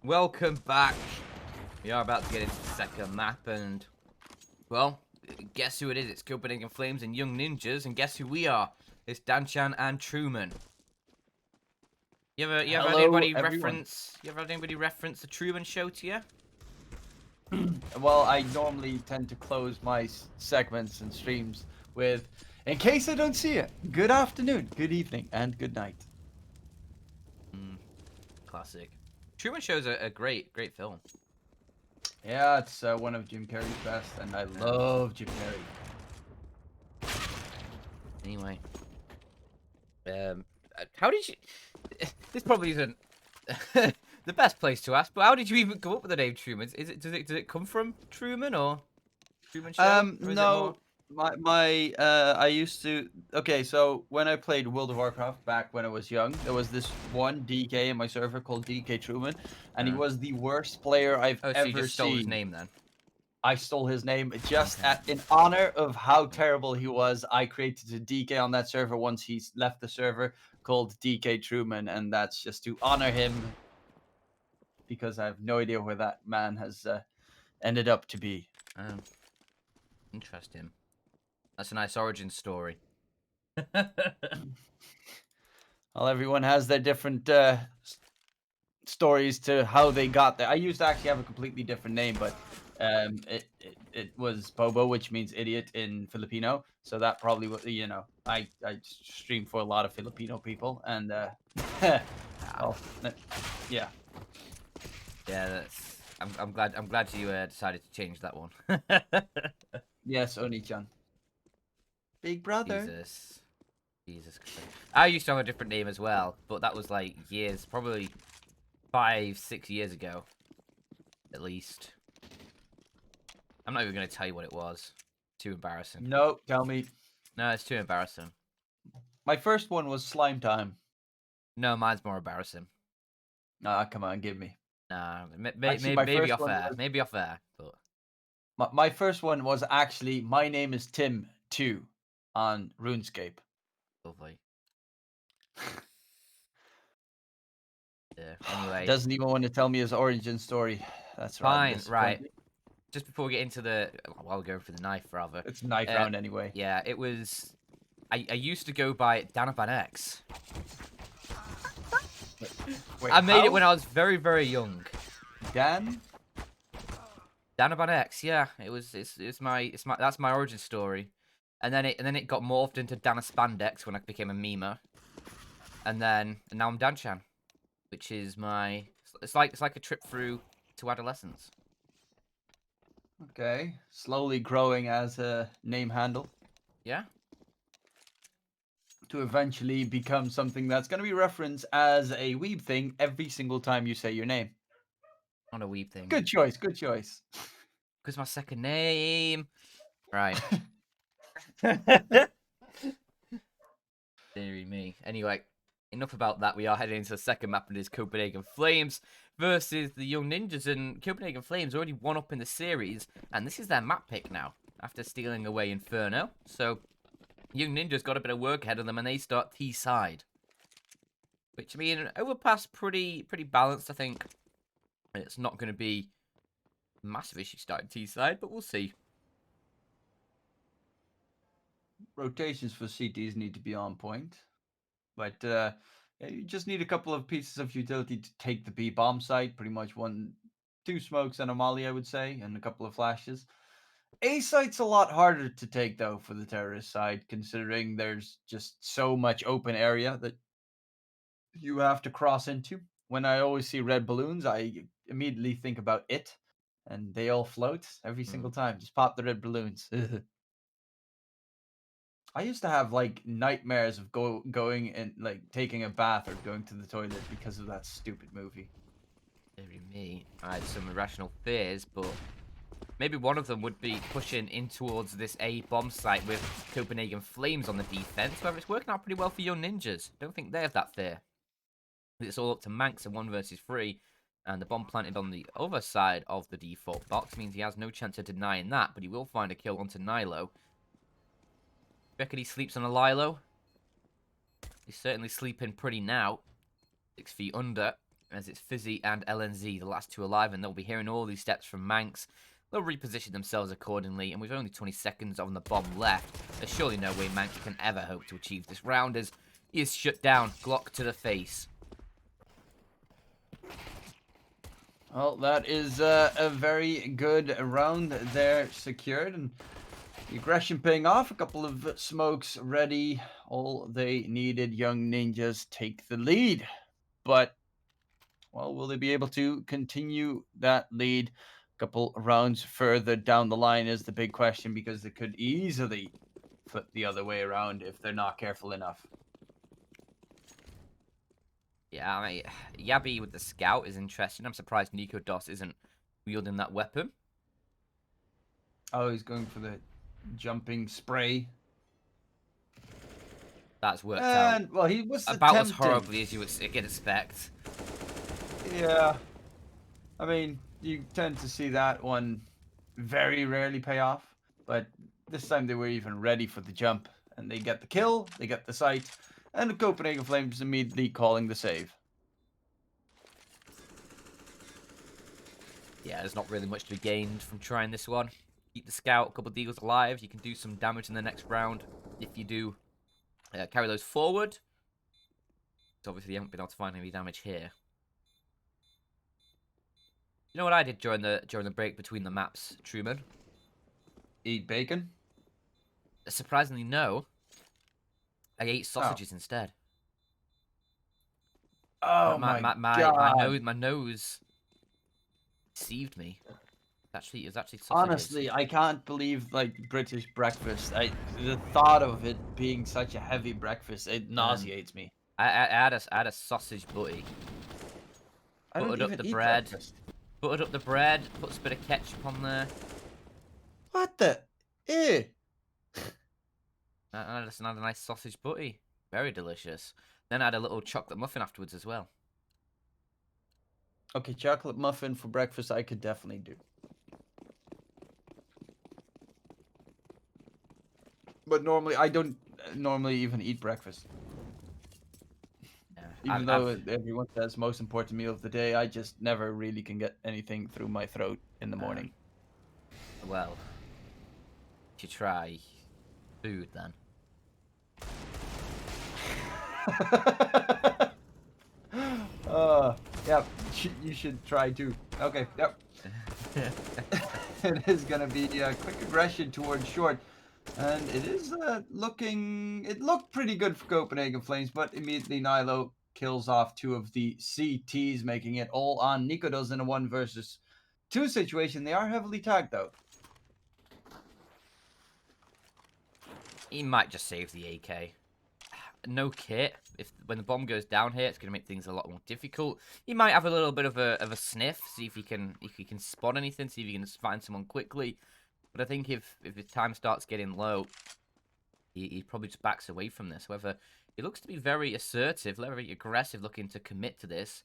Welcome back. We are about to get into the second map, and well, guess who it is? It's Copenhagen Flames and Young Ninjas, and guess who we are? It's Danchan and Truman. You ever had Hello, anybody everyone. reference the Truman Show to you? Well, I normally tend to close my segments and streams with, in case I don't see it, good afternoon, good evening, and good night. Classic. Truman Show's a great film. Yeah, it's one of Jim Carrey's best, and I love Jim Carrey. Anyway, how did you? This probably isn't the best place to ask, but how did you even come up with the name Truman? Does it come from Truman or Truman Show, or is it more? No, I used to. Okay, so when I played World of Warcraft back when I was young, there was this one DK in my server called DK Truman, and he was the worst player I've Oh, so you ever just stole his seen. name then? I stole his name just Okay. in honor of how terrible he was. I created a DK on that server once he left the server called DK Truman, and that's just to honor him because I have no idea where that man has ended up to be. Oh, interesting. That's a nice origin story. Well, everyone has their different stories to how they got there. I used to actually have a completely different name, but it was Bobo, which means idiot in Filipino. So that probably was, I stream for a lot of Filipino people, and well, yeah. Yeah, that's. I'm glad you decided to change that one. Yes, Oni-chan. Big brother. Jesus Christ. I used to have a different name as well, but that was like years, probably 5-6 years ago, at least. I'm not even gonna tell you what it was. Too embarrassing. No, tell me. No, it's too embarrassing. My first one was Slime Time. No, mine's more embarrassing. Ah, come on, give me. Nah, Actually, my maybe first off one air. was Maybe off air, but my first one was actually My Name is Tim 2 on RuneScape. lovely. Yeah. Anyway, Doesn't even want to tell me his origin story. That's rather fine. Right. disappointing. Just before we get into the, while we're going for the knife, rather. It's knife Uh, round anyway. yeah, it was. I used to go by Danaban X. Wait, I made how? it when I was very, very young. Dan? Danaban X, yeah. It's my that's my origin story. And then it got morphed into Dana Spandex when I became a memer. And now I'm Danchan, which is my it's like a trip through to adolescence. Okay. Slowly growing as a name handle Yeah? to eventually become something that's going to be referenced as a weeb thing every single time you say your name. Not a weeb thing. Good choice. Good choice. Because my second name. Right. Deary me. Anyway, enough about that. We are heading into the second map, and it is Copenhagen Flames versus the Young Ninjas. And Copenhagen Flames already one up in the series, and this is their map pick now after stealing away Inferno. So Young Ninjas got a bit of work ahead of them, and they start T side, which I mean, overpass pretty balanced. I think it's not going to be a massive issue starting T side, but we'll see. Rotations for CTs need to be on point. But you just need a couple of pieces of utility to take the B bomb site. Pretty much two smokes and a molly, I would say, and a couple of flashes. A site's a lot harder to take though for the terrorist side, considering there's just so much open area that you have to cross into. When I always see red balloons, I immediately think about it, and they all float every single time. Just pop the red balloons. I used to have like nightmares of going and like taking a bath or going to the toilet because of that stupid movie. Deary me. I had some irrational fears, but maybe one of them would be pushing in towards this A bomb site with Copenhagen Flames on the defense. However, it's working out pretty well for Young Ninjas. Don't think they have that fear. It's all up to Manx and 1 versus 3. And the bomb planted on the other side of the default box means he has no chance of denying that, but he will find a kill onto Nilo. Reckon he sleeps on a Lilo? He's certainly sleeping pretty now. 6 feet under. as it's Fizzy and LNZ, the last two alive, and they'll be hearing all these steps from Manx. They'll reposition themselves accordingly, and with only 20 seconds on the bomb left, there's surely no way Manx can ever hope to achieve this round as he is shut down, Glock to the face. Well, that is a very good round there secured, and the aggression paying off. A couple of smokes ready. All they needed, Young Ninjas take the lead. But, well, will they be able to continue that lead a couple rounds further down the line is the big question, because they could easily flip the other way around if they're not careful enough. Yeah, I mean, Yabi with the scout is interesting. I'm surprised Nico Dos isn't wielding that weapon. Oh, he's going for the jumping spray. That's worked And, out well, he was about as attempting. horribly as you would expect. Yeah. I mean, you tend to see that one very rarely pay off, but this time they were even ready for the jump, and they get the kill, they get the sight, and the Copenhagen Flames immediately calling the save. Yeah, there's not really much to be gained from trying this one. Keep the scout, a couple of deagles alive. You can do some damage in the next round if you do carry those forward. So obviously you haven't been able to find any damage here. You know what I did during the break between the maps, Truman? Eat bacon? Surprisingly, no. I ate sausages instead. Oh My my nose god. my nose deceived me. It was actually sausages. Honestly, I can't believe, like, British breakfast. The thought of it being such a heavy breakfast, it nauseates me. I had a sausage butty. I don't Buttered up even the eat bread. breakfast. Buttered up the bread. Put a bit of ketchup on there. What the? Ew. And I just had a nice sausage butty. Very delicious. Then I had a little chocolate muffin afterwards as well. Okay, chocolate muffin for breakfast I could definitely do. But normally, I don't normally even eat breakfast. Yeah, Even though everyone says most important meal of the day, I just never really can get anything through my throat in the morning. Well, you should try food then. Yeah, you should try too. Okay, yep. It is going to be quick aggression towards short. And it is looking... It looked pretty good for Copenhagen Flames, but immediately Nilo kills off two of the CTs, making it all on Nikodos in a 1 versus 2 situation. They are heavily tagged, though. He might just save the AK. No kit. When the bomb goes down here, it's going to make things a lot more difficult. He might have a little bit of a sniff, see if he can spot anything, see if he can find someone quickly. But I think if his time starts getting low, he probably just backs away from this. However, he looks to be very assertive, very aggressive, looking to commit to this.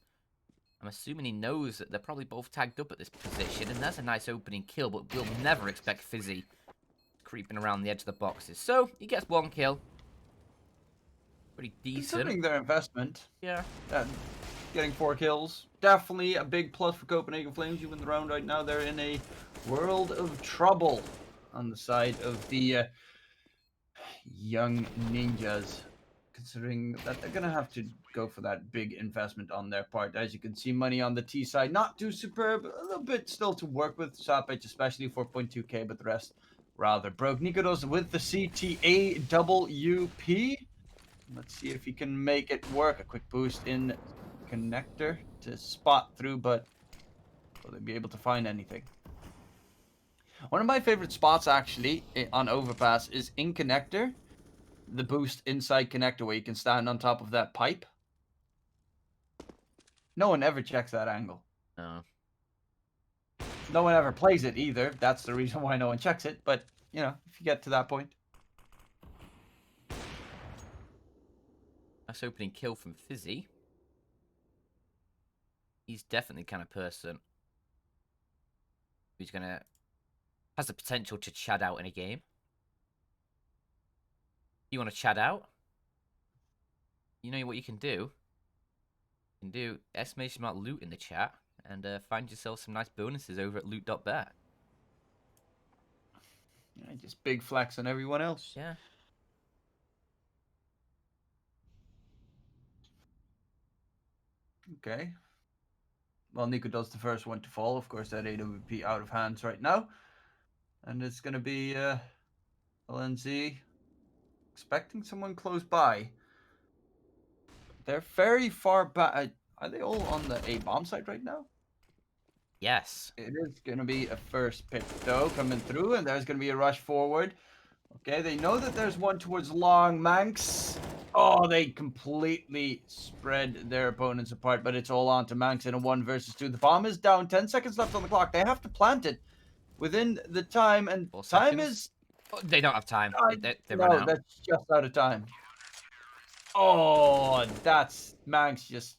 I'm assuming he knows that they're probably both tagged up at this position, and that's a nice opening kill, but we'll never expect Fizzy creeping around the edge of the boxes. So, he gets 1 kill. Pretty decent. Considering their investment. Yeah. Getting 4 kills. Definitely a big plus for Copenhagen Flames. You win the round right now. They're in a world of trouble on the side of the Young Ninjas. Considering that they're going to have to go for that big investment on their part. As you can see, money on the T side. Not too superb. A little bit still to work with. Sapage especially 4.2k, but the rest rather broke. Nikodos with the CTAWP. Let's see if he can make it work. A quick boost in connector to spot through, but will they be able to find anything? One of my favorite spots, actually, on Overpass is in connector. The boost inside connector where you can stand on top of that pipe. No one ever checks that angle. No. No one ever plays it either. That's the reason why no one checks it. But, you know, if you get to that point. Nice opening kill from Fizzy. He's definitely the kind of person who's has the potential to chad out in a game. You want to chad out? You know what you can do? You can do exclamation mark loot in the chat and find yourself some nice bonuses over at Loot.BET. Yeah, just big flex on everyone else. Yeah. Okay. Well, Nico does the first one to fall. Of course, that AWP out of hands right now. And it's going to be LNZ expecting someone close by. They're very far back. Are they all on the A bomb site right now? Yes. It is going to be a first pick, though, coming through. And there's going to be a rush forward. Okay, they know that there's one towards long. Manx. Oh, they completely spread their opponents apart, but it's all on to Manx in a 1 versus 2. The bomb is down. 10 seconds left on the clock. They have to plant it within the time, and 4 time seconds. is... Oh, they don't have time. They run no, out. that's just out of time. Oh, that's Manx just,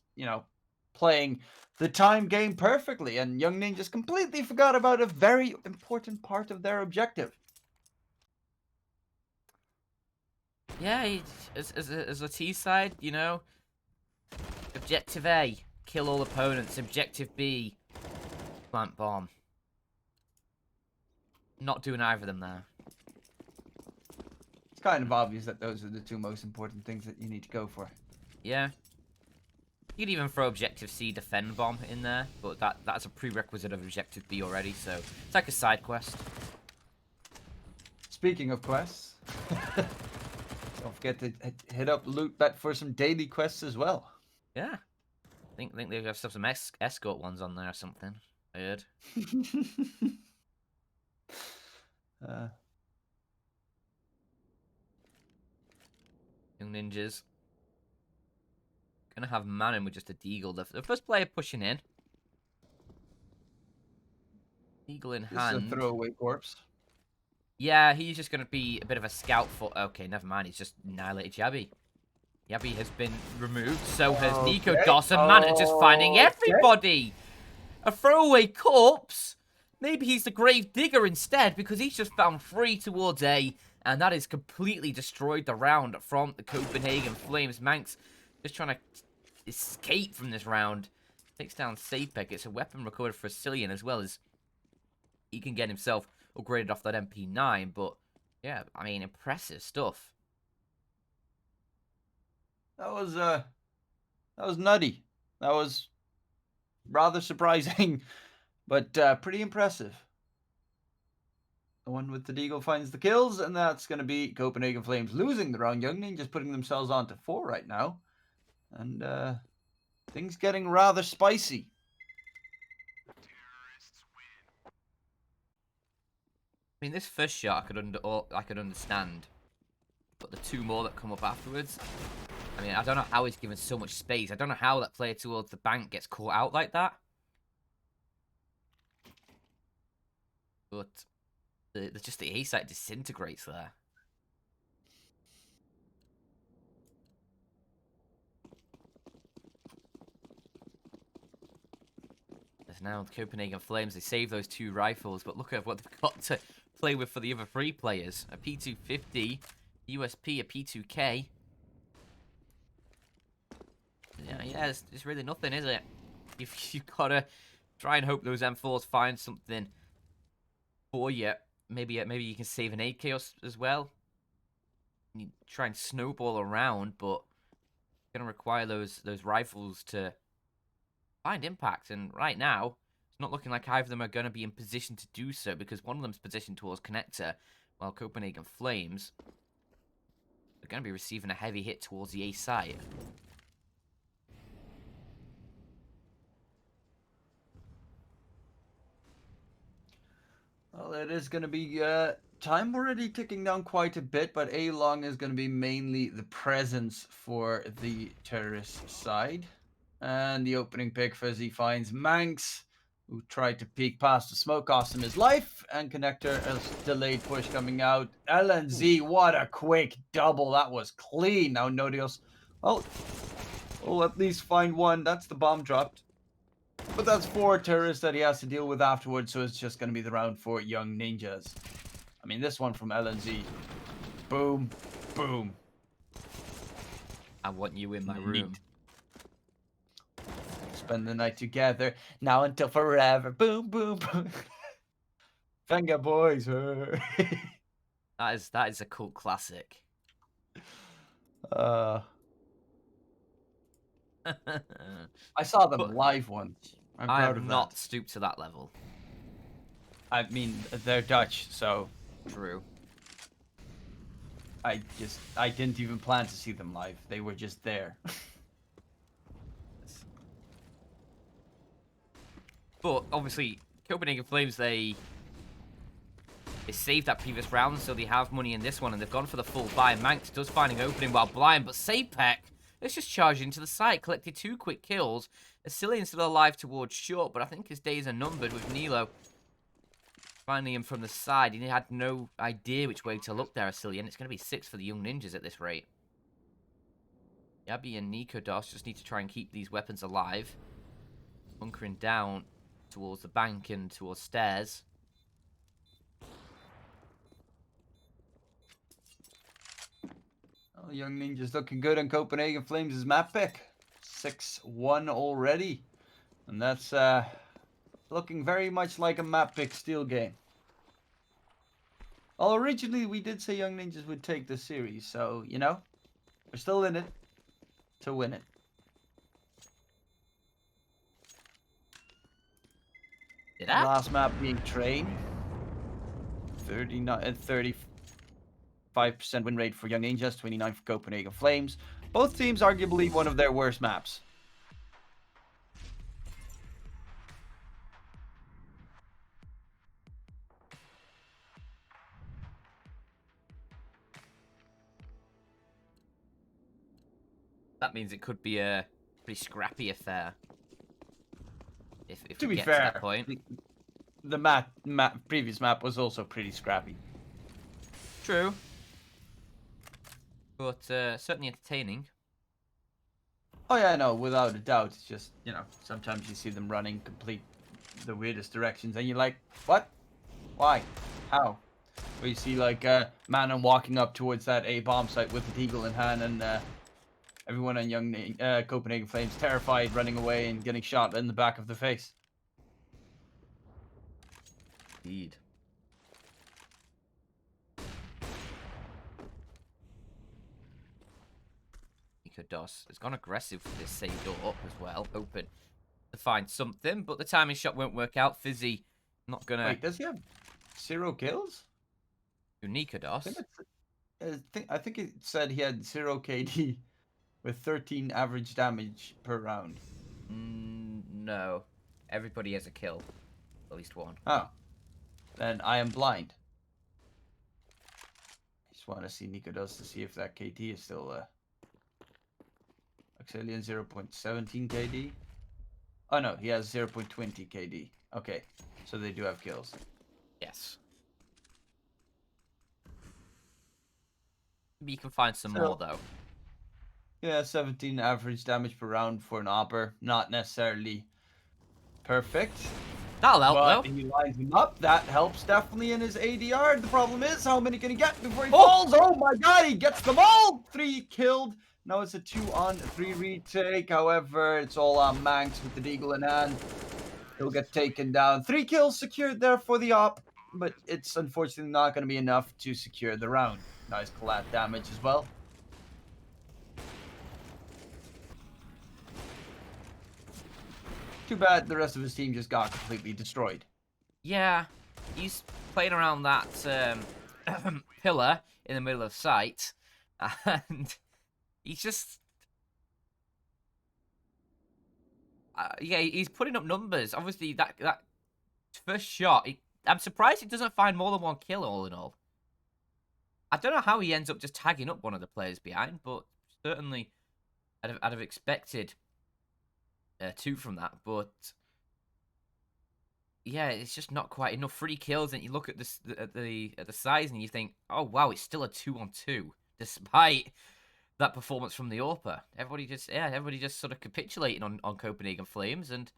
playing the time game perfectly, and Young Ninjas completely forgot about a very important part of their objective. Yeah, as a T side, you know, objective A, kill all opponents. Objective B, plant bomb. Not doing either of them there. It's kind of obvious that those are the two most important things that you need to go for. Yeah. You could even throw objective C, defend bomb in there, but that's a prerequisite of objective B already, so it's like a side quest. Speaking of quests, don't forget to hit up LOOT.BET for some daily quests as well. Yeah. I think they have some escort ones on there or something. I heard. Young Ninjas. Gonna have Manon with just a Deagle. The first player pushing in. Deagle in This is a hand. throwaway corpse. Yeah, he's just gonna be a bit of a scout for... Okay, never mind. He's just annihilated Yabby. Yabby has been removed. So has Nico Doss. And Manon just finding everybody. A throwaway corpse. Maybe he's the grave digger instead, because he's just found 3 towards A. And that has completely destroyed the round from the Copenhagen Flames. Manx just trying to escape from this round. Takes down Sapek. It's a weapon recovered for Cillian, as well as he can get himself upgraded off that MP9. But yeah, I mean, impressive stuff. That was nutty. That was rather surprising, but pretty impressive. The one with the Deagle finds the kills, and that's going to be Copenhagen Flames losing the round. Young Ninjas putting themselves on to 4 right now. And things getting rather spicy. I mean, this first shot I could understand, but the 2 more that come up afterwards, I mean, I don't know how he's given so much space. I don't know how that player towards the bank gets caught out like that. But just the A site disintegrates there. There's now the Copenhagen Flames. They save those 2 rifles, but look at what they've got to play with for the other 3 players. A P250, USP, a P2K. Yeah, it's really nothing, is it? You've got to try and hope those M4s find something for you. Maybe you can save an AK as well. You try and snowball around, but it's going to require those rifles to find impact. And right now, it's not looking like either of them are going to be in position to do so, because one of them's positioned towards connector, while Copenhagen Flames are going to be receiving a heavy hit towards the A site. Well, it is going to be time already ticking down quite a bit, but A-Long is going to be mainly the presence for the terrorist side. And the opening pick for Z finds Manx, who tried to peek past the smoke, cost him his life, and Connector, a delayed push coming out. LNZ, what a quick double. That was clean. Now Nodios, well, we'll at least find one. That's the bomb dropped. But that's 4 terrorists that he has to deal with afterwards, so it's just going to be the round for Young Ninjas. I mean, this one from LNZ. Boom, boom. I want you in my room. spend the night together. Now until forever. Boom, boom, boom. Venga, boys. That is a cult classic. uh, But I saw them live once. I'm I proud have of that. not stooped to that level. I mean, they're Dutch, so True. I didn't even plan to see them live. They were just there. But obviously, Copenhagen Flames, they saved that previous round, so they have money in this one, and they've gone for the full buy. Manx does find an opening while blind, but Sapek, let's just charge into the site, collected 2 quick kills. Asilian's still alive towards short, but I think his days are numbered with Nilo finding him from the side. He had no idea which way to look there, Asilian. It's going to be 6 for the Young Ninjas at this rate. Yabi and Nikodos just need to try and keep these weapons alive. Bunkering down towards the bank and towards stairs. Well, Young Ninja's looking good on Copenhagen Flames' map pick. 6-1 already. And that's looking very much like a map pick steal game. Well, originally we did say Young Ninjas would take the series, so, you know, we're still in it to win it. Did I? Last map being Train. 35% win rate for Young Ninjas, 29 for Copenhagen Flames. Both teams arguably one of their worst maps. That means it could be a pretty scrappy affair. If To we be get fair, to that point. the previous map was also pretty scrappy. True. But certainly entertaining. Oh yeah, no, without a doubt. It's just, you know, sometimes you see them running complete the weirdest directions and you're like, what? Why? How? Where you see like Manon walking up towards that A bomb site with the deagle in hand, and everyone on Copenhagen Flames terrified, running away and getting shot in the back of the face. Indeed. Nikodos has gone aggressive with this same door up as well. Open to find something, but the timing shot won't work out. Fizzy not gonna. Wait, does he have 0 kills? Nikodos. I think it said he had 0 KD with 13 average damage per round. No. Everybody has a kill. At least one. Oh. Then I am blind. I just want to see Nikodos to see if that KD is still Auxilian 0.17 KD. Oh no, he has 0.20 KD. Okay, so they do have kills. Yes. Maybe you can find some more though. Yeah, 17 average damage per round for an Opper. Not necessarily perfect. That'll help But though. he lines him up. That helps definitely in his ADR. The problem is, how many can he get before he falls? Oh my god, he gets them all! 3 killed. Now it's a 2-on-3 retake. However, it's all on Manx with the deagle in hand. He'll get taken down. 3 kills secured there for the op, but it's unfortunately not going to be enough to secure the round. Nice collat damage as well. Too bad the rest of his team just got completely destroyed. Yeah, he's playing around that pillar in the middle of sight, and he's just... yeah, he's putting up numbers. Obviously, that first shot, I'm surprised he doesn't find more than 1 kill all in all. I don't know how he ends up just tagging up one of the players behind, but certainly I'd have expected 2 from that. But yeah, it's just not quite enough. 3 kills, and you look at this at the size, and you think, oh wow, it's still a 2-on-2, despite that performance from the AWPer. Everybody just sort of capitulating on Copenhagen Flames, and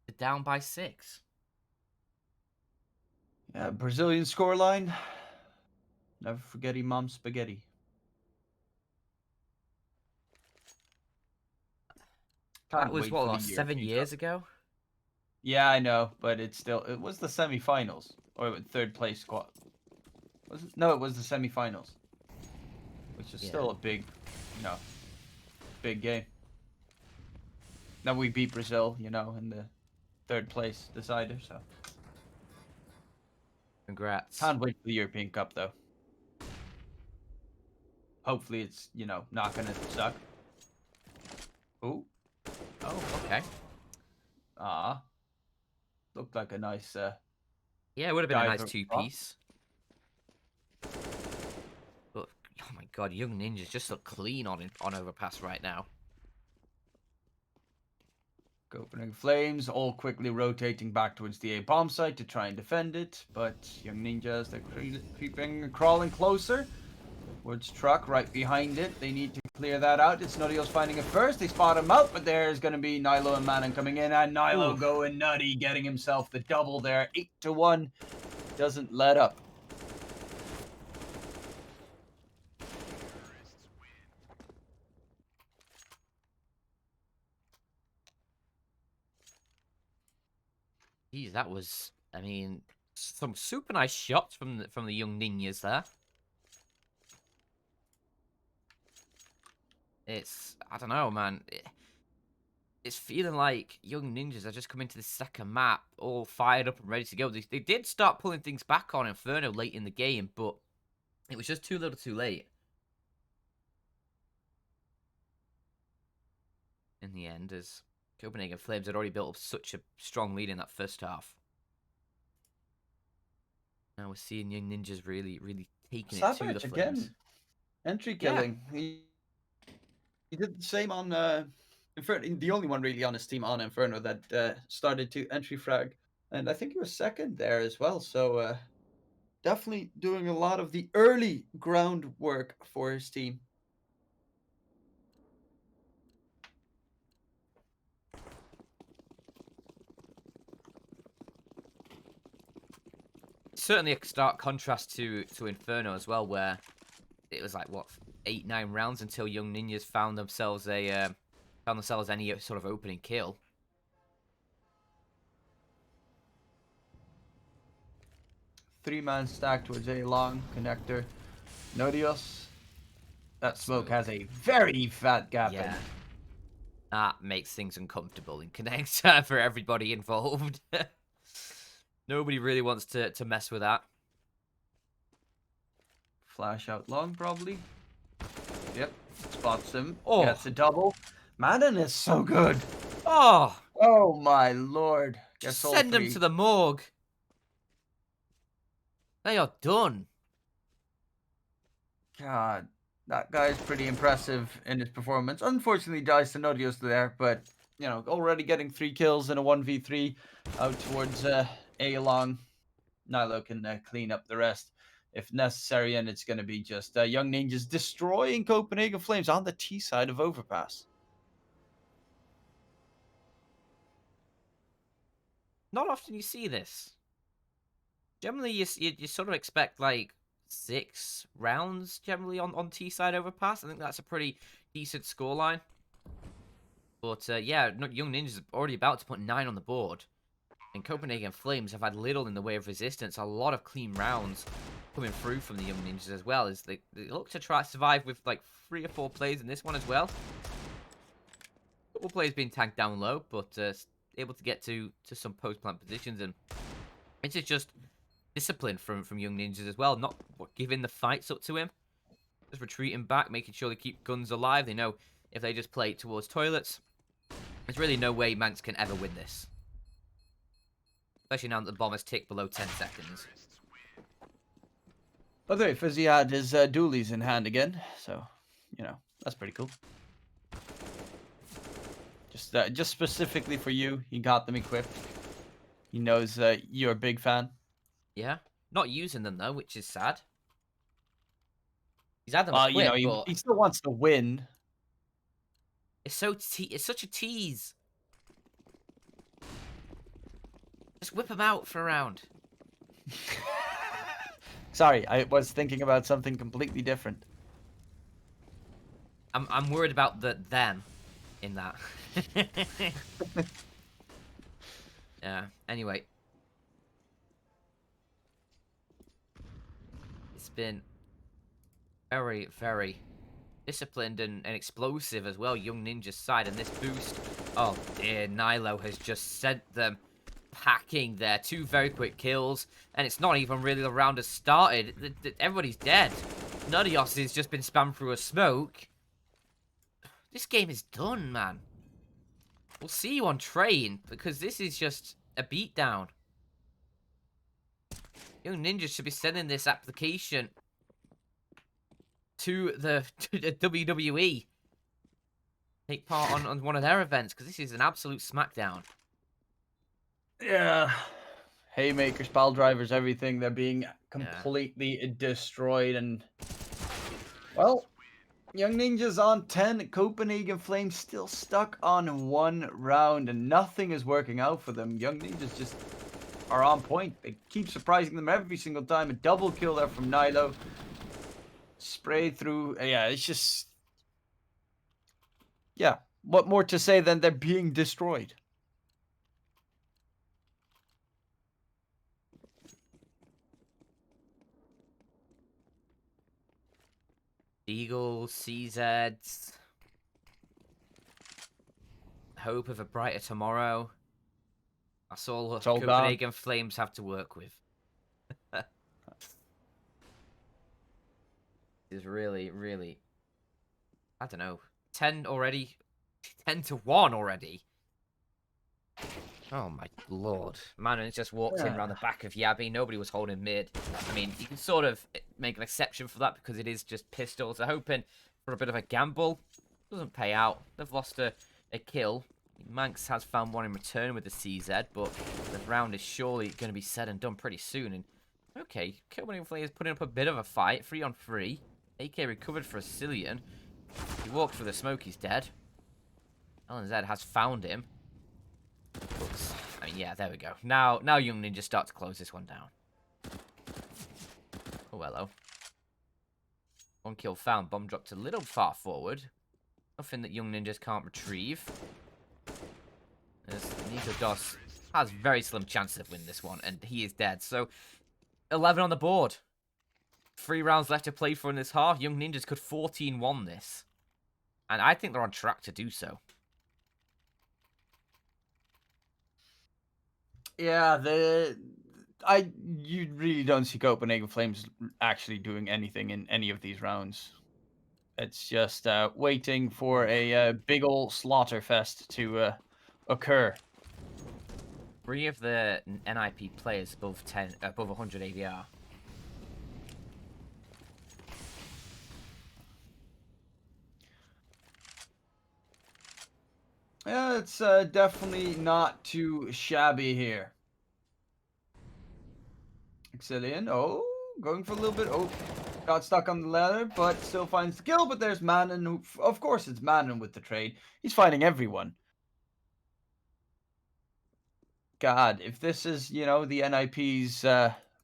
they're down by 6. Yeah, Brazilian scoreline. Never forget Imam Spaghetti. That Can't was, wait what, for the like 7 European Cup. years ago? Yeah, I know, but it was the semi-finals or third place squad. Was it? No, it was the semi-finals, which is Yeah. still a big, big game. Now we beat Brazil, in the third place decider. So Congrats. can't wait for the European Cup though. Hopefully it's not gonna suck. Ooh, Oh, okay. ah, looked like a nice Yeah, it would have been a nice diver cross. two-piece. But, oh my god, Young Ninjas just look clean on Overpass right now. Copenhagen Flames all quickly rotating back towards the A bomb site to try and defend it, but Young Ninjas, they're creeping and crawling closer towards truck right behind it. They need to clear that out. It's Nuttios finding it first. They spot him out, but there's going to be Nilo and Manon coming in, and Nilo Oof. going nutty, getting himself the double there. 8-1. Doesn't let up. Geez, that was, I mean, some super nice shots from the Young Ninjas there. It's, I don't know, man. It's feeling like Young Ninjas are just coming to the second map, all fired up and ready to go. They did start pulling things back on Inferno late in the game, but it was just too little too late. In the end, as Copenhagen Flames had already built up such a strong lead in that first half. Now we're seeing Young Ninjas really, really taking it to the Flames. Again, entry killing. Yeah. He did the same on Inferno, the only one really on his team on Inferno that started to entry frag. And I think he was second there as well. So definitely doing a lot of the early groundwork for his team. Certainly a stark contrast to Inferno as well, where it was like, what, 8-9 rounds until Young Ninjas found themselves any sort of opening kill. Three-man stack towards a long connector. Nodios. That smoke has a very fat gap in Yeah. it. That makes things uncomfortable in Connector for everybody involved. Nobody really wants to mess with that. Flash out long, probably. Yep. Spots him. Oh. Gets a double. Madden is so good. Oh. Oh, my lord. Just send them to the morgue. They are done. God, that guy's pretty impressive in his performance. Unfortunately, dies to Nodios there, but, already getting 3 kills in a 1v3 out towards A long. Nilo can clean up the rest if necessary, and it's going to be just Young Ninjas destroying Copenhagen Flames on the T side of Overpass. Not often you see this. Generally, you sort of expect like 6 rounds generally on T side Overpass. I think that's a pretty decent scoreline. But yeah, Young Ninjas are already about to put 9 on the board. And Copenhagen Flames have had little in the way of resistance. A lot of clean rounds coming through from the Young Ninjas as well. As they look to try to survive with like 3 or 4 plays in this one as well. A couple players being tanked down low, but able to get to some post-plant positions. And it's just discipline from Young Ninjas as well. Not giving the fights up to him. Just retreating back, making sure they keep guns alive. They know if they just play towards toilets, there's really no way Manx can ever win this. Especially now that the bomb has ticked below 10 seconds. By the way, Fizzy had his dualies in hand again, so, that's pretty cool. Just specifically for you, he got them equipped. He knows you're a big fan. Yeah, not using them though, which is sad. He's had them Well, equipped, but he still wants to win. it's such a tease. Just whip them out for a round. Sorry, I was thinking about something completely different. I'm worried about them in that. Yeah, anyway. It's been very, very disciplined and explosive as well, Young Ninja's side, and this boost, oh dear, Nilo has just sent them packing there. 2 very quick kills, and it's not even really the round has started. Everybody's dead. Nudios has just been spammed through a smoke. This game is done, man. We'll see you on train, because this is just a beatdown. Young Ninja should be sending this application to the WWE. Take part on one of their events, because this is an absolute smackdown. Yeah. Haymakers, pile drivers, everything. They're being completely destroyed. And, well, Young Ninja's on 10. Copenhagen Flames still stuck on 1 round. And nothing is working out for them. Young Ninjas just are on point. They keep surprising them every single time. A double kill there from Nilo. Spray through. Yeah, it's just... Yeah. What more to say than they're being destroyed? Eagles, CZs. Hope of a brighter tomorrow. That's all Copenhagen Flames have to work with. Is really, really... I don't know. 10 already? 10-1 already? Oh my lord. Man just walked in around the back of Yabby. Nobody was holding mid. I mean, you can sort of make an exception for that because it is just pistols. They're hoping for a bit of a gamble. Doesn't pay out. They've lost a kill. Manx has found one in return with the CZ, but the round is surely going to be said and done pretty soon. And okay, Copenhagen Flames putting up a bit of a fight. 3-on-3. AK recovered for a Cillian. He walked through the smoke. He's dead. LNZ has found him. Oops. I mean, yeah, there we go. Now Young Ninja start to close this one down. Oh, hello. 1 kill found. Bomb dropped a little far forward. Nothing that Young Ninjas can't retrieve. As Nikodos has very slim chances of winning this one, and he is dead. So, 11 on the board. 3 rounds left to play for in this half. Young Ninjas could 14-1 this. And I think they're on track to do so. Yeah, you really don't see Copenhagen Flames actually doing anything in any of these rounds. It's just waiting for a big ol' slaughter fest to occur. 3 of the NIP players above 100 ADR. Yeah, it's definitely not too shabby here. Cillian, oh, going for a little bit. Oh, got stuck on the ladder, but still finds the kill. But there's Manon, who, of course, it's Manon with the trade. He's fighting everyone. God, if this is, you know, the NIP's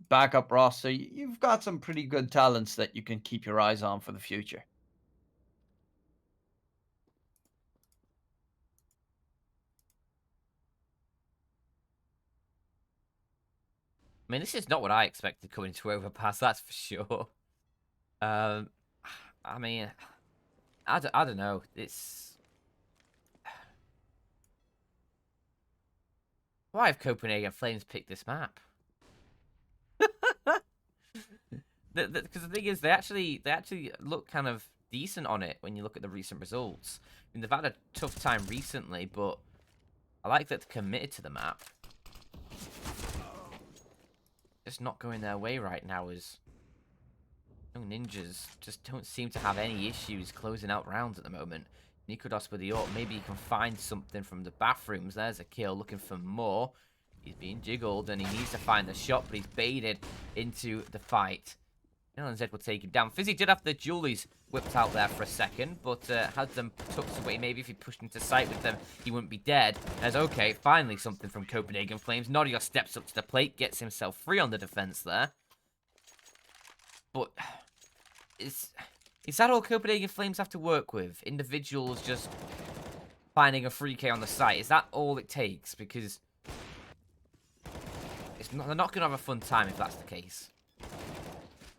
backup roster, you've got some pretty good talents that you can keep your eyes on for the future. I mean, this is not what I expected coming to Overpass, that's for sure. I mean, I don't know. It's... Why have Copenhagen Flames picked this map? Because the thing is, they actually look kind of decent on it when you look at the recent results. I mean, they've had a tough time recently, but I like that they're committed to the map. Just not going their way right now is... Young Ninjas just don't seem to have any issues closing out rounds at the moment. Nikodos with the AWP, maybe he can find something from the bathrooms. There's a kill, looking for more. He's being jiggled and he needs to find the shot, but he's baited into the fight. LNZ will take him down. Fizzy did have the Julies whipped out there for a second, but had them tucked away. Maybe if he pushed into sight with them, he wouldn't be dead. As okay, finally something from Copenhagen Flames. Nodios steps up to the plate, gets himself free on the defense there. But is that all Copenhagen Flames have to work with? Individuals just finding a 3k on the site. Is that all it takes? Because they're not going to have a fun time if that's the case.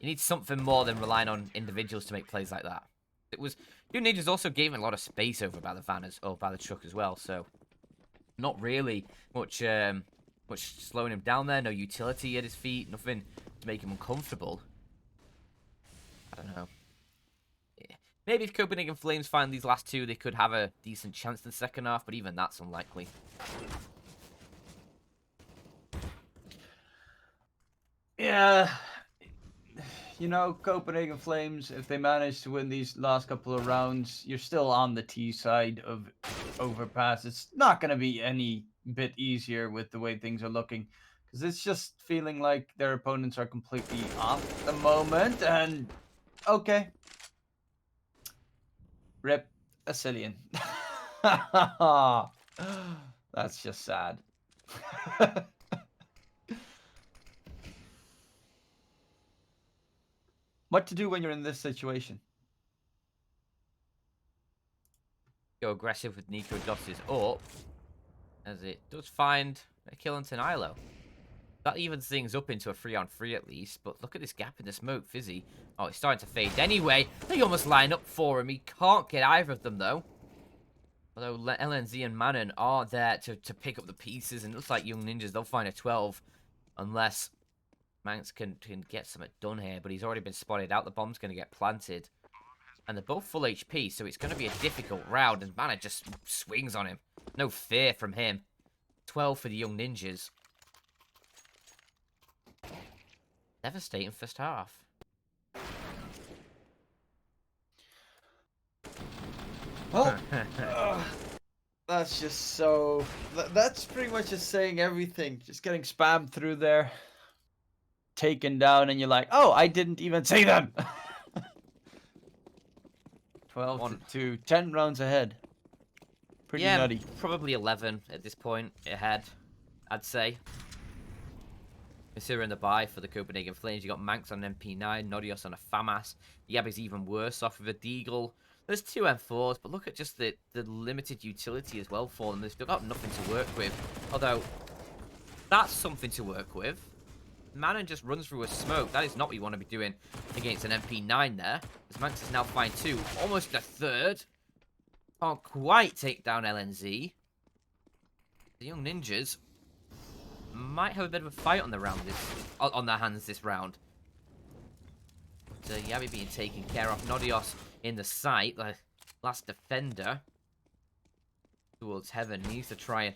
You need something more than relying on individuals to make plays like that. Young Ninjas also gave him a lot of space over by the van or by the truck as well, so not really much slowing him down there. No utility at his feet, nothing to make him uncomfortable. I don't know. Yeah. Maybe if Copenhagen Flames find these last two, they could have a decent chance in the second half, but even that's unlikely. Yeah. You know, Copenhagen Flames, if they manage to win these last couple of rounds, you're still on the T side of Overpass. It's not going to be any bit easier with the way things are looking, because it's just feeling like their opponents are completely off at the moment. And okay, rip a Cillian. That's just sad. What to do when you're in this situation? Go aggressive with Nico Dosses up, as it does find a kill on Tenilo. That evens things up into a 3-on-3 at least, but look at this gap in the smoke, Fizzy. Oh, it's starting to fade anyway. They almost line up for him. He can't get either of them, though. Although LNZ and Manon are there to pick up the pieces, and it looks like Young Ninjas, they'll find a 12, unless Manx can get something done here, but he's already been spotted out. The bomb's going to get planted. And they're both full HP, so it's going to be a difficult round, and Manon just swings on him. No fear from him. 12 for the Young Ninjas. Devastating first half. Well, that's just so... That's pretty much just saying everything. Just getting spammed through there. Taken down, and you're like, oh, I didn't even see them! 12 to 2. 10 rounds ahead. Pretty nutty. Probably 11 at this point ahead, I'd say. Considering the buy for the Copenhagen Flames, you got Manx on an MP9, Nodios on a FAMAS. Yabby's even worse off of a Deagle. There's two M4s, but look at just the limited utility as well for them. They've still got nothing to work with. Although, that's something to work with. Manon just runs through a smoke. That is not what you want to be doing against an MP9 there. As Manx is now fine too. Almost a third. Can't quite take down LNZ. The Young Ninjas might have a bit of a fight on their hands this round. But Yabby being taken care of. Nodios in the site, the last defender towards heaven, needs to try and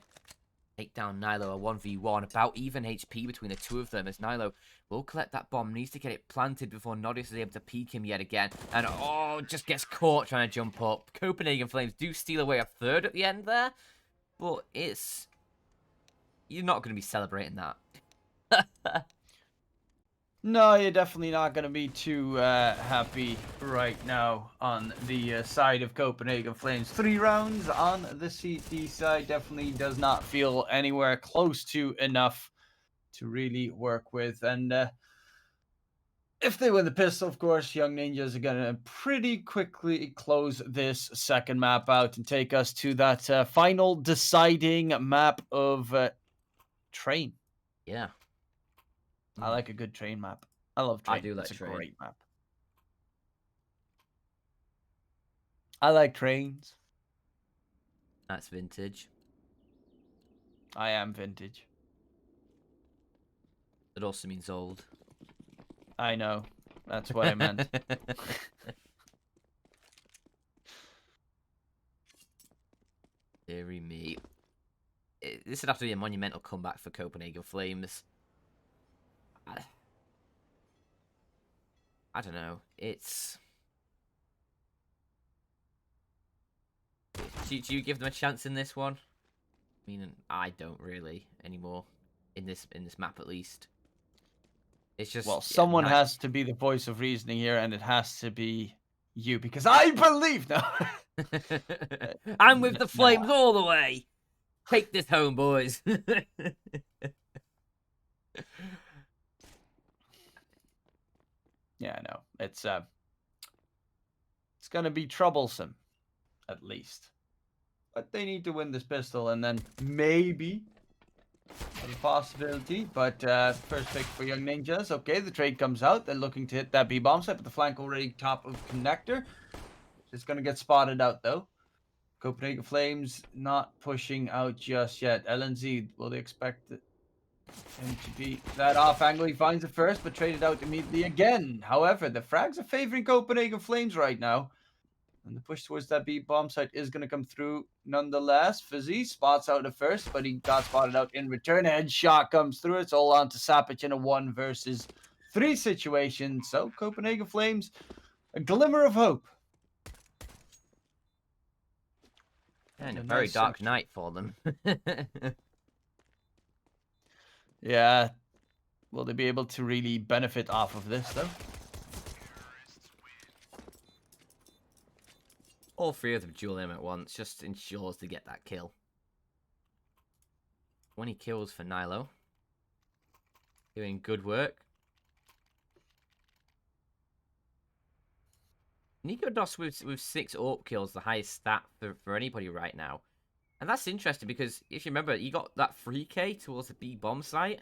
take down Nilo a 1v1. About even HP between the two of them, as Nilo will collect that bomb, needs to get it planted before Nodios is able to peek him yet again. And oh, just gets caught trying to jump up. Copenhagen Flames do steal away a third at the end there, but you're not going to be celebrating that. No, you're definitely not going to be too happy right now on the side of Copenhagen Flames. 3 rounds on the CT side definitely does not feel anywhere close to enough to really work with. And if they win the pistol, of course, Young Ninjas are going to pretty quickly close this second map out and take us to that final deciding map of Train. Yeah. I like a good train map. I love Train. I do like it's a Train. great map. I like trains. That's vintage. I am vintage. It also means old. I know. That's what I meant. Deary me. This would have to be a monumental comeback for Copenhagen Flames. I don't know. Do you give them a chance in this one? I mean, I don't really anymore. In this map, at least. It's just... Well, someone has to be the voice of reasoning here, and it has to be you, because I believe now. I'm with the Flames all the way. Take this home, boys. Yeah, I know. It's gonna be troublesome, at least. but they need to win this pistol, and then maybe a possibility. But first pick for Young Ninjas. Okay, the trade comes out. They're looking to hit that B bomb site, but the flank already top of connector. It's going to get spotted out though. Copenhagen Flames not pushing out just yet. LNZ, will they expect him to be that off angle? He finds it first, but traded out immediately again. However, the frags are favoring Copenhagen Flames right now. And the push towards that B bomb site is going to come through nonetheless. Fizzy spots out at first, but he got spotted out in return. A headshot comes through. It's all on to Sapic in a 1 versus 3 situation. So Copenhagen Flames, a glimmer of hope. And a A very nice dark night for them. Yeah. Will they be able to really benefit off of this, though? All 3 of them duel him at once just ensures to get that kill. 20 kills for Nilo. Doing good work. Nico Dos with 6 AWP kills, the highest stat for anybody right now. And that's interesting because if you remember, he got that 3k towards the B bomb site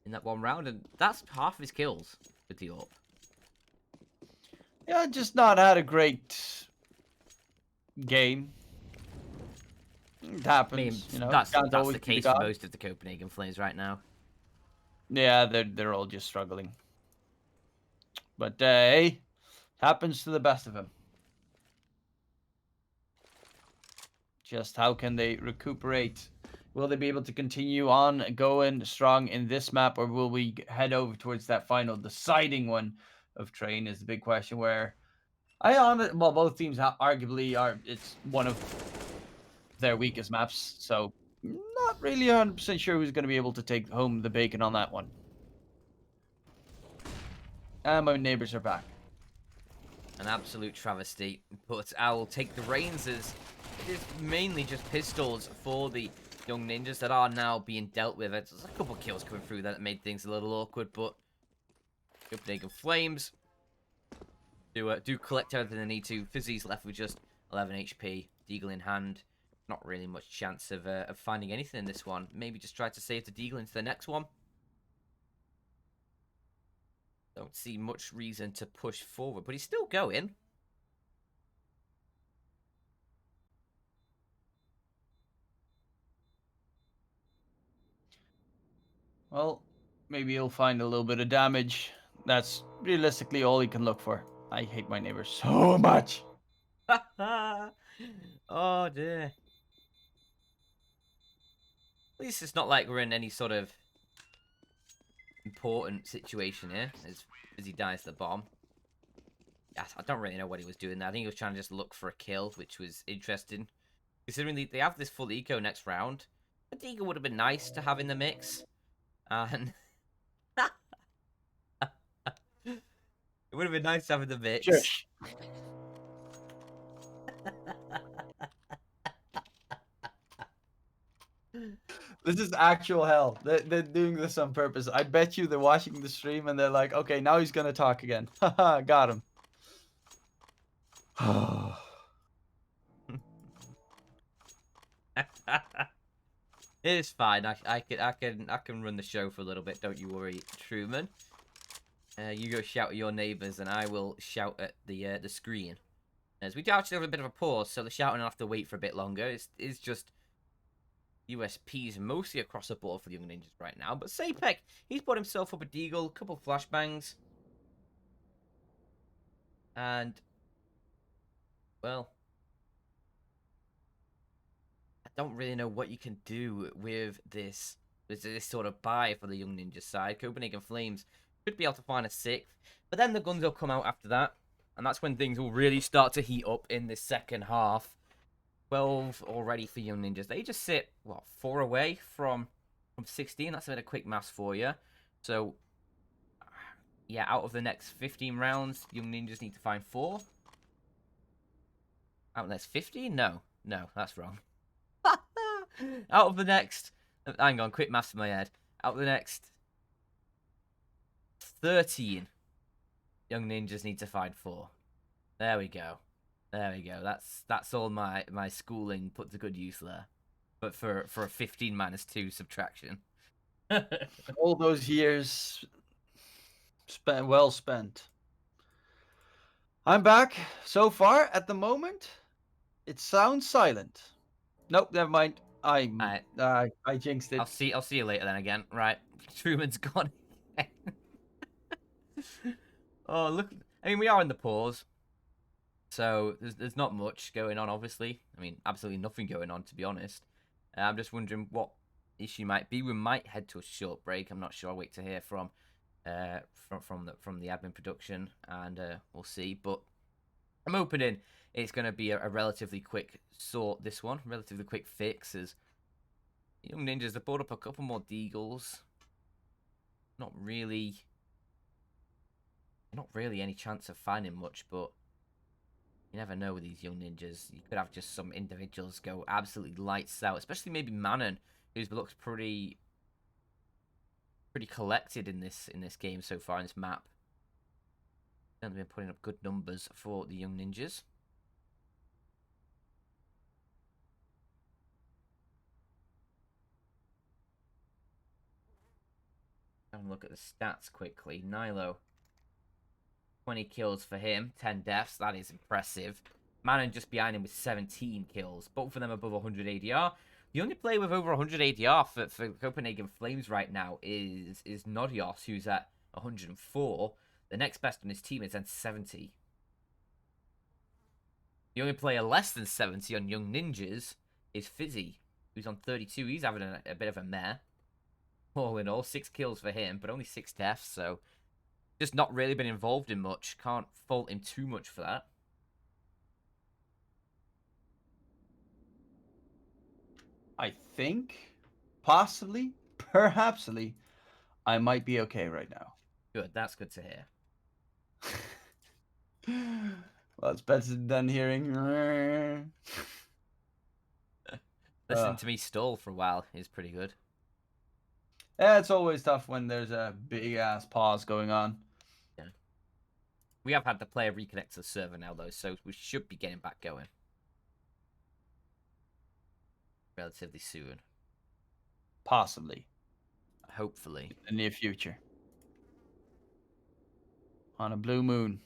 in that one round, and that's half his kills with the AWP. Yeah, just not had a great game. It happens, I mean, you know. that's Can't the always be case for god. most of the Copenhagen Flames right now. Yeah, they're all just struggling. But hey, happens to the best of them. Just how can they recuperate? Will they be able to continue on going strong in this map, or will we head over towards that final deciding one of Train? Is the big question. Where well, both teams arguably are. It's one of their weakest maps, so not really 100% sure who's going to be able to take home the bacon on that one. And my neighbors are back. An absolute travesty, but I will take the reins as it is mainly just pistols for the Young Ninjas that are now being dealt with. There's a couple of kills coming through that made things a little awkward, but Copenhagen Flames do collect everything they need to. Fizzy's left with just 11 HP, Deagle in hand. Not really much chance of finding anything in this one. Maybe just try to save the Deagle into the next one. Don't see much reason to push forward, but he's still going. Well, maybe he'll find a little bit of damage. That's realistically all he can look for. I hate my neighbors so much. Oh dear. At least it's not like we're in any sort of important situation here as he dies to the bomb. I don't really know what he was doing there. I think he was trying to just look for a kill, which was interesting. Considering they have this full eco next round. A Deagle would have been nice to have in the mix. And it would have been nice to have in the mix. Shush. This is actual hell. They're doing this on purpose. I bet you they're watching the stream and they're like, okay, now he's gonna talk again. Haha, got him. It's fine. I can run the show for a little bit. Don't you worry, Truman. You go shout at your neighbours, and I will shout at the screen. As we do actually have a bit of a pause, so the shouting will have to wait for a bit longer. It's just USPs mostly across the board for the Young Ninjas right now. But Sapek, he's put himself up a Deagle, a couple flashbangs, and well, I don't really know what you can do with this sort of buy for the Young Ninja side. Copenhagen Flames should be able to find a 6th, but then the guns will come out after that, and that's when things will really start to heat up in the second half. 12 already for Young Ninjas. They just sit, what, 4 away from 16? That's a bit of quick maths for you. So, yeah, out of the next 15 rounds, Young Ninjas need to find 4. Out of the next 15? No, that's wrong. Out of the next... Hang on, quick maths in my head. Out of the next 13, Young Ninjas need to find 4. There we go. There we go. That's all my schooling put to good use there. But for a 15 minus 2 subtraction. All those years well spent. I'm back. So far, at the moment, it sounds silent. Nope, never mind. Alright, I jinxed it. I'll see you later then again. Right. Truman's gone. Oh, look. I mean, we are in the pause. So there's not much going on, obviously. I mean, absolutely nothing going on, to be honest. I'm just wondering what issue might be. We might head to a short break. I'm not sure. I'll wait to hear from the admin production, and we'll see. But I'm hoping it's going to be a relatively quick sort. This one, relatively quick fix. As Young Ninjas have brought up a couple more deagles. Not really any chance of finding much, but you never know with these Young Ninjas. You could have just some individuals go absolutely lights out, especially maybe Manon, who's looks pretty collected in this game so far in this map. Certainly been putting up good numbers for the Young Ninjas. Have a look at the stats quickly. Nilo, 20 kills for him, 10 deaths. That is impressive. Manon just behind him with 17 kills. Both of them above 100 ADR. The only player with over 100 ADR for Copenhagen Flames right now is Nodios, who's at 104. The next best on his team is at 70. The only player less than 70 on Young Ninjas is Fizzy, who's on 32. He's having a bit of a mare. All in all, 6 kills for him, but only 6 deaths, so just not really been involved in much. Can't fault him too much for that. I think, possibly, perhapsly, I might be okay right now. Good, that's good to hear. Well, it's better than hearing. Listening to me stall for a while is pretty good. Yeah, it's always tough when there's a big ass pause going on. Yeah. We have had the player reconnect to the server now, though, so we should be getting back going relatively soon. Possibly. Hopefully. In the near future. On a blue moon.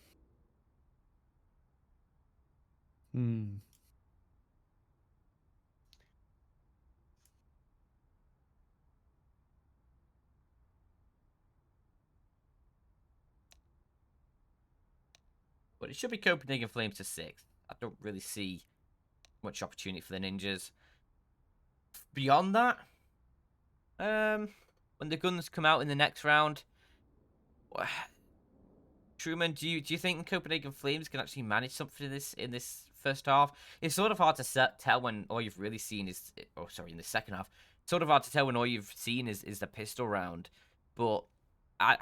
But it should be Copenhagen Flames to 6th. I don't really see much opportunity for the Ninjas. Beyond that, when the guns come out in the next round, Truman, do you think Copenhagen Flames can actually manage something in this first half? It's sort of hard to tell when all you've really seen is, in the second half. It's sort of hard to tell when all you've seen is the pistol round. But I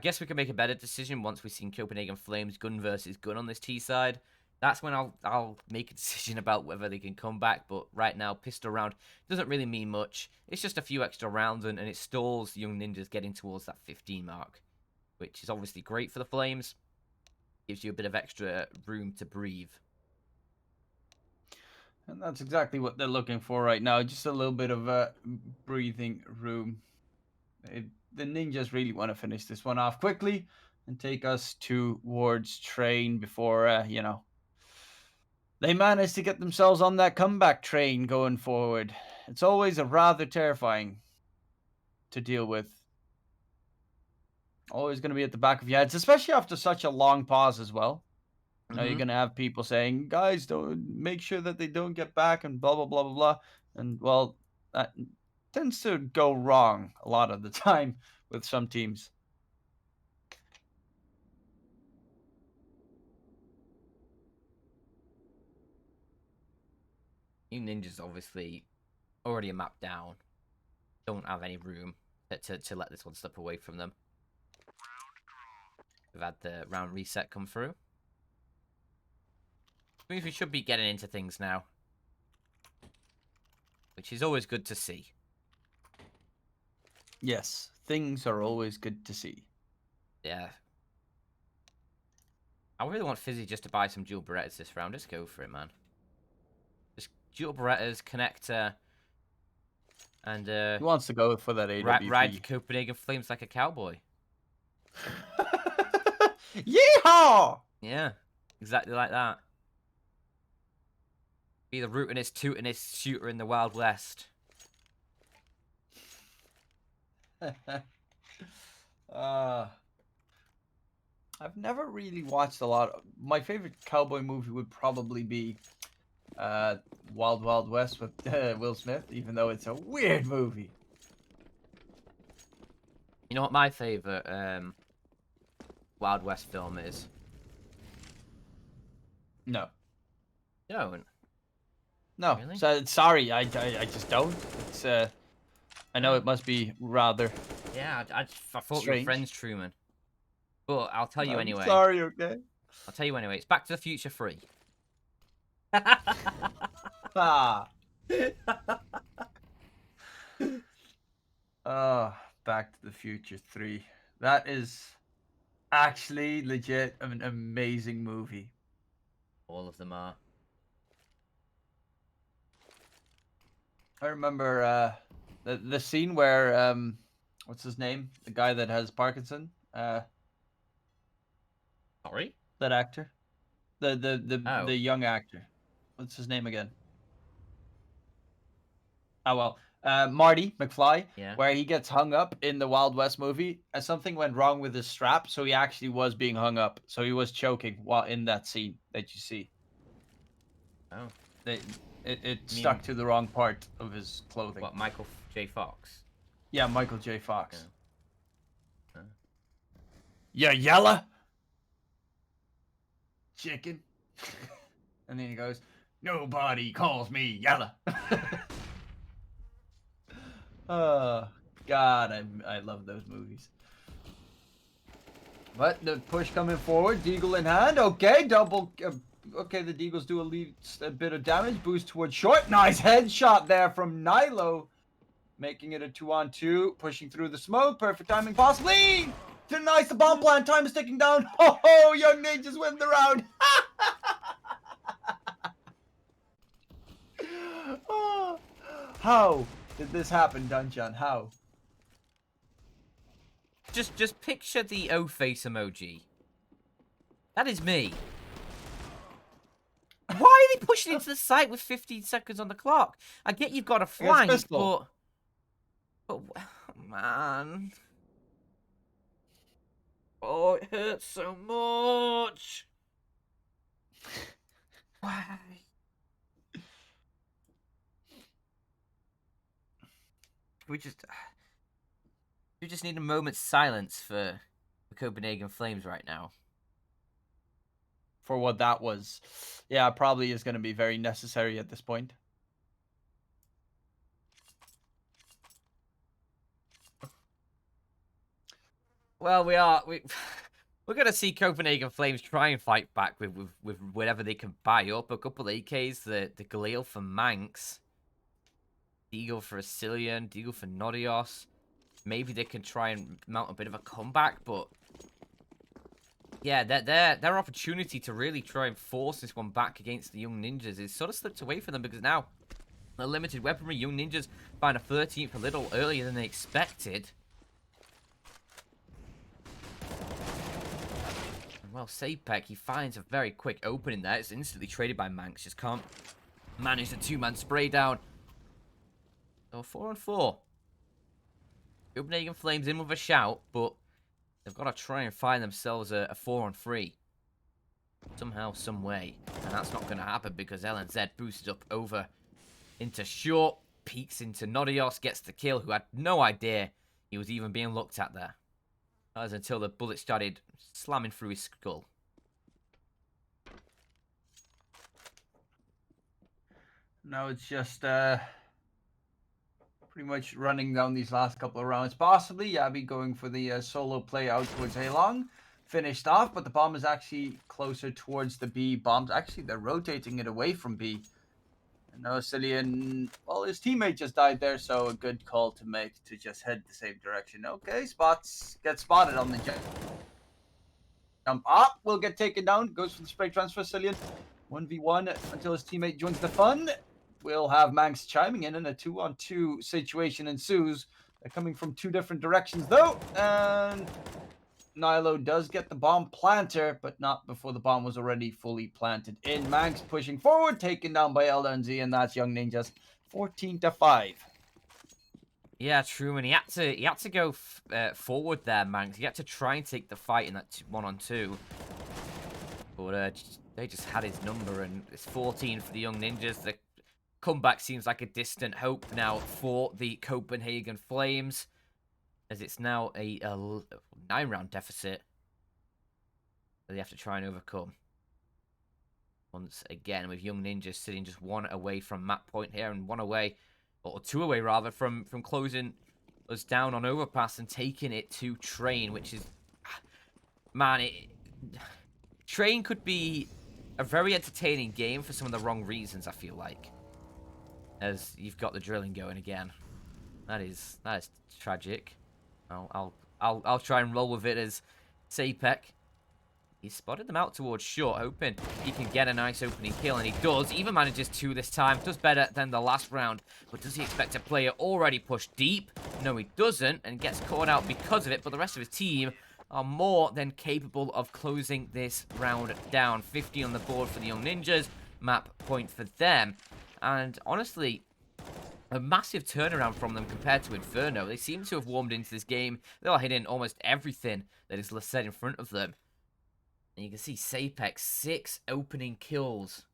guess we can make a better decision once we've seen Copenhagen Flames gun versus gun on this T side. That's when I'll make a decision about whether they can come back. But right now, pistol round doesn't really mean much. It's just a few extra rounds, and it stalls Young Ninjas getting towards that 15 mark, which is obviously great for the Flames. Gives you a bit of extra room to breathe. And that's exactly what they're looking for right now. Just a little bit of breathing room. The Ninjas really want to finish this one off quickly and take us towards train before, they manage to get themselves on that comeback train going forward. It's always a rather terrifying to deal with. Always going to be at the back of your heads, especially after such a long pause as well. Now you're going to have people saying, guys, don't make sure that they don't get back and blah, blah, blah, blah, blah. And, well, that tends to go wrong a lot of the time with some teams. You Ninjas obviously already a map down. Don't have any room to let this one slip away from them. We've had the round reset come through. Means we should be getting into things now, which is always good to see. Yes, things are always good to see. Yeah. I really want Fizzy just to buy some dual Berettas this round. Just go for it, man. Just dual Berettas, connector, and He wants to go for that ride the AWP. Copenhagen Flames like a cowboy. Yeehaw! Yeah, exactly like that. Be the rootinest, tootinest shooter in the Wild West. uh, I've never really watched a lot. My favorite cowboy movie would probably be Wild Wild West with Will Smith, even though it's a weird movie. You know what my favorite Wild West film is? No. You don't? No. Really? So, sorry, I just don't. It's I know it must be rather Yeah, I thought we were strange. friends, Truman. But I'll tell you I'm anyway. sorry, okay? I'll tell you anyway. It's Back to the Future 3. Ah. Back to the Future 3. That is actually legit an amazing movie. All of them are. I remember the scene where what's his name? The guy that has Parkinson? Sorry? That actor? The Oh. young actor. What's his name again? Oh well. Marty McFly, Yeah. where he gets hung up in the Wild West movie, and something went wrong with his strap, so he actually was being hung up. So he was choking while in that scene that you see. Oh. It stuck to the wrong part of his clothing. What, Michael J. Fox? Yeah, Michael J. Fox. Yeah. Yeah, yella chicken. And then he goes, nobody calls me yella. Oh, God, I love those movies. But the push coming forward, Deagle in hand. Okay, double. Okay, the Deagles do a bit of damage. Boost towards short. Nice headshot there from Nilo. Making it a 2-on-2. Pushing through the smoke. Perfect timing, possibly. Denies the bomb plant. Time is ticking down. Oh, Young Ninjas win the round. Oh, how did this happen, Dungeon? How? Just picture the O-face emoji. That is me. Why are they pushing into the site with 15 seconds on the clock? I get you've got a flank, but man. Oh, it hurts so much. Why? We just need a moment's silence for the Copenhagen Flames right now. For what that was. Yeah, probably is going to be very necessary at this point. Well, we're gonna see Copenhagen Flames try and fight back with whatever they can buy up. A couple of AKs, the Galil for Manx, Deagle for Asilian, Deagle for Nodios. Maybe they can try and mount a bit of a comeback, but yeah, their opportunity to really try and force this one back against the Young Ninjas is sort of slipped away from them because now a limited weaponry. Young Ninjas find a 13th a little earlier than they expected. Well, Sapek, he finds a very quick opening there. It's instantly traded by Manx. Just can't manage the two-man spray down. So 4-on-4. Copenhagen Flames in with a shout, but they've got to try and find themselves a 4-on-3. Somehow, some way. And that's not going to happen because LNZ boosted up over into short, peeks into Nodios, gets the kill, who had no idea he was even being looked at there. That was until the bullet started slamming through his skull. Now it's just pretty much running down these last couple of rounds. Possibly Yabi going for the solo play out towards Halong. Finished off, but the bomb is actually closer towards the B bombs. Actually, they're rotating it away from B. And now Cillian, well, his teammate just died there, so a good call to make to just head the same direction. Okay, spots get spotted on the jet. jump up, will get taken down. Goes for the spray transfer, Cillian. 1v1 until his teammate joins the fun. We'll have Manx chiming in, and a 2-on-2 situation ensues. They're coming from two different directions, though. And Nilo does get the bomb planter, but not before the bomb was already fully planted in. Manx pushing forward, taken down by LNZ, and that's Young Ninjas 14-5. Yeah, true, and he had to go forward there, Manx. He had to try and take the fight in that 1-on-2. But they just had his number, and it's 14 for the Young Ninjas. The comeback seems like a distant hope now for the Copenhagen Flames, as it's now a 9-round deficit that they have to try and overcome. Once again, with Young Ninjas sitting just one away from map point here, and one away, or two away rather, from closing us down on overpass and taking it to Train, which is, man, Train could be a very entertaining game for some of the wrong reasons, I feel like, as you've got the drilling going again. That is tragic. I'll try and roll with it as Sapek. He spotted them out towards short, hoping he can get a nice opening kill, and he does. Even manages 2 this time. Does better than the last round. But does he expect a player already pushed deep? No, he doesn't, and gets caught out because of it. But the rest of his team are more than capable of closing this round down. 50 on the board for the Young Ninjas. Map point for them. And honestly, a massive turnaround from them compared to Inferno. They seem to have warmed into this game. They are hitting almost everything that is set in front of them. And you can see Sapek, 6 opening kills.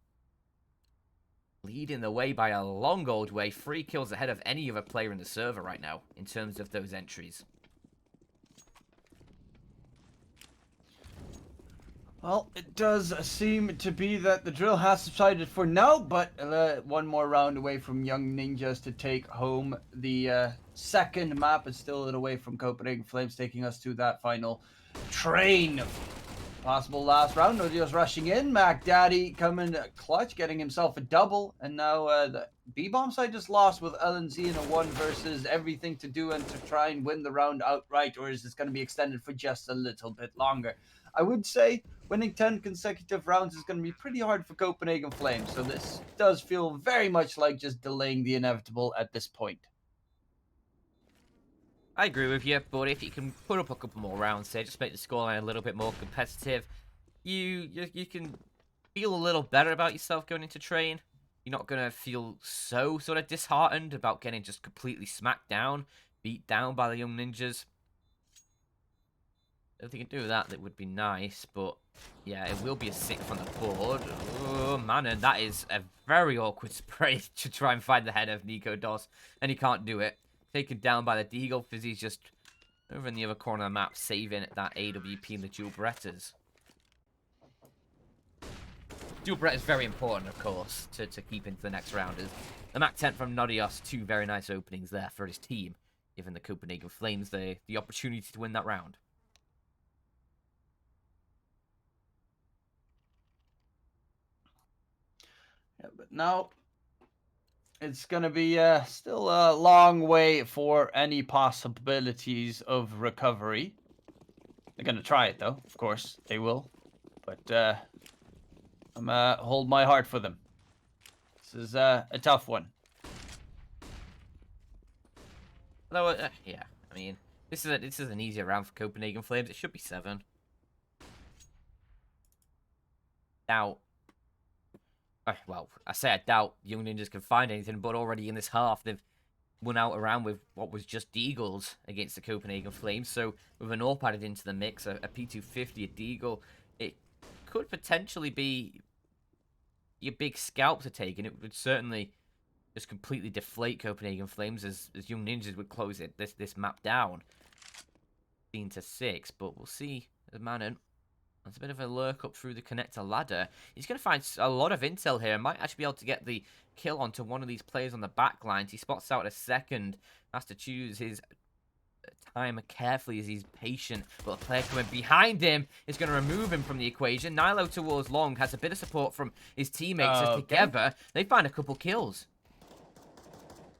Leading the way by a long old way. 3 kills ahead of any other player in the server right now, in terms of those entries. Well, it does seem to be that the drill has subsided for now, but one more round away from Young Ninjas to take home the second map. It's still a little away from Copenhagen Flames, taking us to that final Train. Possible last round. Nodio's rushing in. Mac Daddy coming clutch, getting himself a double. And now the B-bomb side just lost with LNZ in a 1 versus everything to do and to try and win the round outright. Or is this going to be extended for just a little bit longer? I would say winning 10 consecutive rounds is going to be pretty hard for Copenhagen Flames. So this does feel very much like just delaying the inevitable at this point. I agree with you, but if you can put up a couple more rounds here, just make the scoreline a little bit more competitive, you can feel a little better about yourself going into Train. You're not going to feel so sort of disheartened about getting just completely smacked down, beat down by the Young Ninjas. If you can do that, that would be nice, but yeah, it will be a 6 on the board. Oh, man, and that is a very awkward spray to try and find the head of Nico Dos, and he can't do it. Taken down by the Deagle, Fizzy's just over in the other corner of the map, saving that AWP and the dual Berettas. Dual Beretta is very important, of course, to keep into the next round. As the Mac 10 from Nodios, 2 very nice openings there for his team, giving the Copenhagen Flames the opportunity to win that round. Yeah, but now it's going to be still a long way for any possibilities of recovery. They're going to try it, though. Of course, they will. But I'm hold my heart for them. This is a tough one. Although, yeah, I mean, this is an easier round for Copenhagen Flames. It should be 7. Doubt. Well, I say I doubt Young Ninjas can find anything, but already in this half, they've won out around with what was just Deagles against the Copenhagen Flames. So with an AWP added into the mix, a P250, a Deagle, it could potentially be your big scalp to take, and it would certainly just completely deflate Copenhagen Flames as Young Ninjas would close this map down 15-6. But we'll see as Manon. That's a bit of a lurk up through the connector ladder. He's going to find a lot of intel here. Might actually be able to get the kill onto one of these players on the back lines. He spots out a second. Has to choose his time carefully as he's patient. But a player coming behind him is going to remove him from the equation. Nilo towards Long has a bit of support from his teammates. As together, they find a couple kills.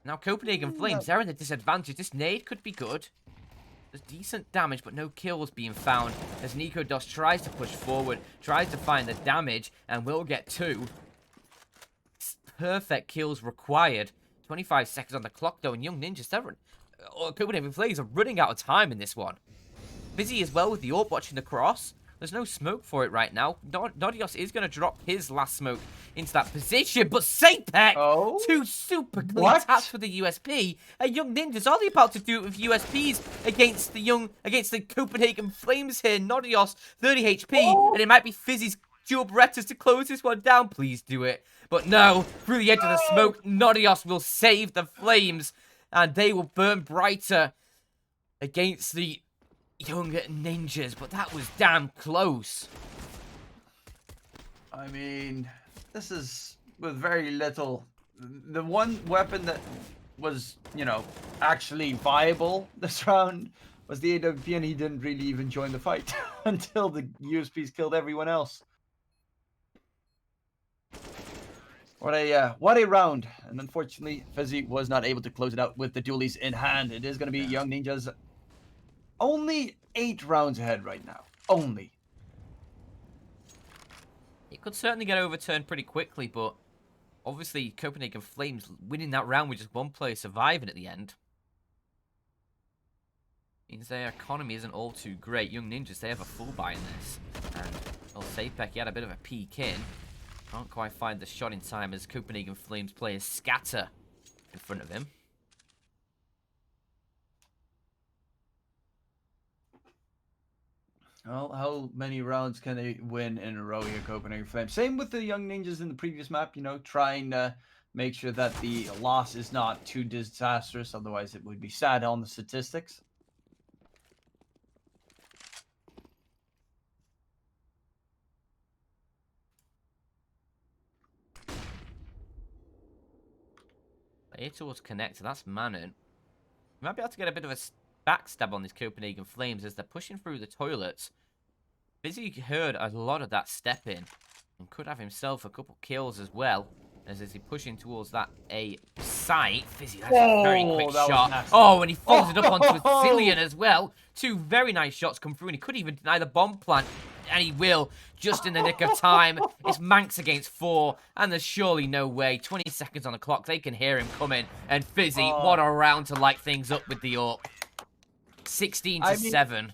Now Copenhagen Flames, they're in a disadvantage. This nade could be good. There's decent damage, but no kills being found as Nico Dos tries to push forward, tries to find the damage, and will get 2. Perfect kills required. 25 seconds on the clock, though, and Young Ninja 7. Copenhagen Flames are running out of time in this one. Busy as well with the AWP watching the cross. There's no smoke for it right now. Nodios is going to drop his last smoke into that position, but Sapek, 2 super clean taps for the USP. And Young Ninjas, are they about to do it with USPs against the Copenhagen Flames here? Nodios, 30 HP, and it might be Fizzy's dual Berettas to close this one down. Please do it. But no, through the edge of the smoke, Nodios will save the Flames, and they will burn brighter against the Young Ninjas, but that was damn close. I mean, this is with very little. The one weapon that was, you know, actually viable this round was the AWP, and he didn't really even join the fight until the USPs killed everyone else. What a round. And unfortunately, Fizzy was not able to close it out with the dualies in hand. It is going to be Young Ninjas only 8 rounds ahead right now. Only. It could certainly get overturned pretty quickly, but obviously Copenhagen Flames winning that round with just 1 player surviving at the end means their economy isn't all too great. Young Ninjas, they have a full buy in this. And, well, Sapek, he had a bit of a peek in. Can't quite find the shot in time as Copenhagen Flames players scatter in front of him. Well, how many rounds can they win in a row here, Copenhagen Flames? Same with the Young Ninjas in the previous map, you know, trying to make sure that the loss is not too disastrous. Otherwise, it would be sad on the statistics. Here towards connector, that's Manon. We might be able to get a bit of a backstab on these Copenhagen Flames as they're pushing through the toilets. Busy heard a lot of that step in and could have himself a couple kills as well as he pushing towards that A site. Fizzy, that's a very quick shot. Oh, and he follows it up onto a Cillian as well. 2 very nice shots come through, and he could even deny the bomb plant, and he will, just in the nick of time. It's Manx against 4, and there's surely no way. 20 seconds on the clock, they can hear him coming, and Fizzy, what a round to light things up with the AWP. 16 to 7.